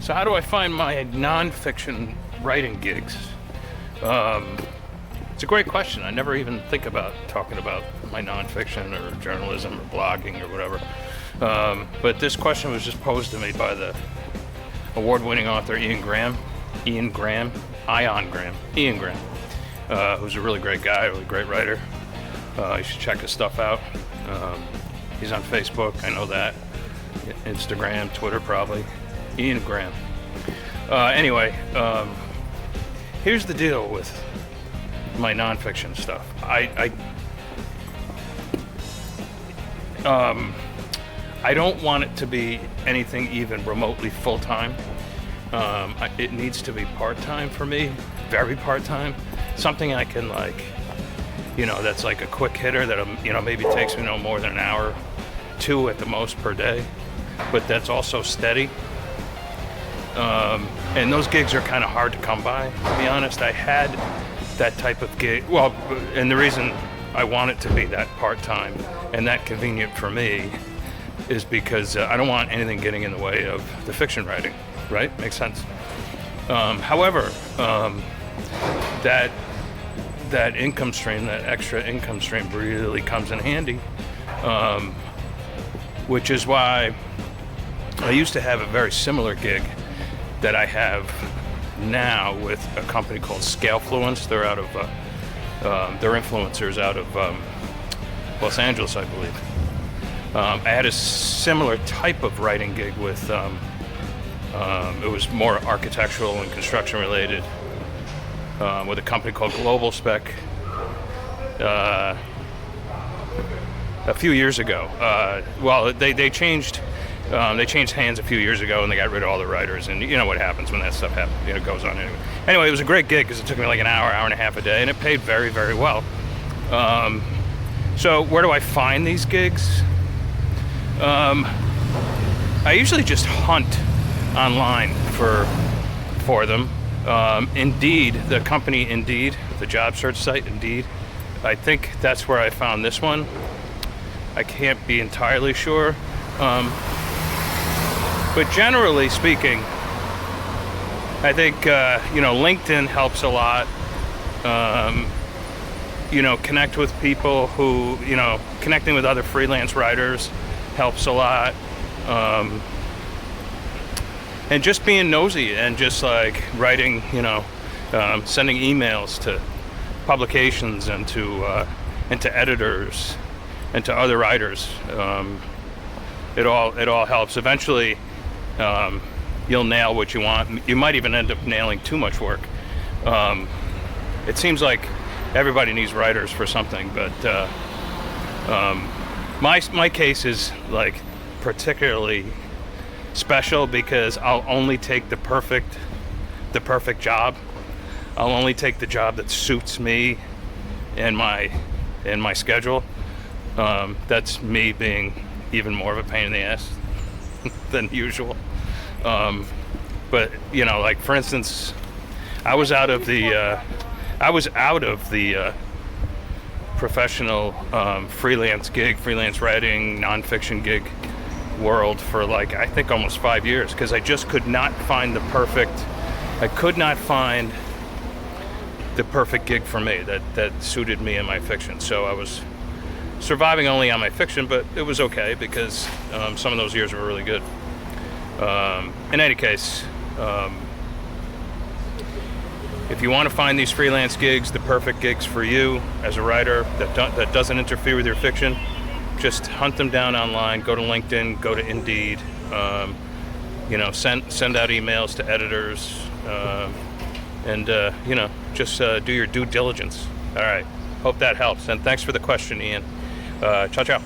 So how do I find my nonfiction writing gigs? It's a great question. I never even think about talking about my nonfiction or journalism or blogging or whatever. But this question was just posed to me by the award-winning author Ian Graham, who's a really great guy, really great writer. You should check his stuff out. He's on Facebook, I know that. Instagram, Twitter probably. Ian Graham. Anyway, here's the deal with my nonfiction stuff. I don't want it to be anything even remotely full-time. It needs to be part-time for me, very part-time. Something I can that's like a quick hitter that maybe takes me no more than an hour, 2 at the most per day, but that's also steady. And those gigs are kind of hard to come by, to be honest. I had that type of gig, and the reason I want it to be that part-time and that convenient for me is because I don't want anything getting in the way of the fiction writing, right? Makes sense. However, that income stream, that extra income stream really comes in handy, which is why I used to have a very similar gig that I have now with a company called Scalefluence. They're out of, they're influencers out of Los Angeles, I believe. I had a similar type of writing gig with, it was more architectural and construction related, with a company called Global Spec a few years ago. They changed hands a few years ago, and they got rid of all the writers, and you know what happens when that stuff happens, it goes on anyway. Anyway, it was a great gig because it took me like an hour and a half a day, and it paid very, very well. So where do I find these gigs? I usually just hunt online for them. Indeed, the company Indeed, the job search site Indeed, I think that's where I found this one. I can't be entirely sure. But generally speaking, I think, LinkedIn helps a lot. Connect with people who, connecting with other freelance writers helps a lot. And just being nosy and just writing, sending emails to publications and to editors and to other writers. It all helps. Eventually, you'll nail what you want. You might even end up nailing too much work. It seems like everybody needs writers for something, but my case is particularly special because I'll only take the perfect job. I'll only take the job that suits me and my schedule. That's me being even more of a pain in the ass than usual. But for instance, I was out of the professional freelance writing, nonfiction gig world for I think almost 5 years because I just could not find the perfect gig for me that suited me and my fiction. So I was surviving only on my fiction, but it was okay because some of those years were really good. In any case, if you want to find these freelance gigs, the perfect gigs for you as a writer that doesn't interfere with your fiction, just hunt them down online. Go to LinkedIn, go to Indeed. Send out emails to editors, and just do your due diligence. All right. Hope that helps, and thanks for the question, Ian. Ciao, ciao.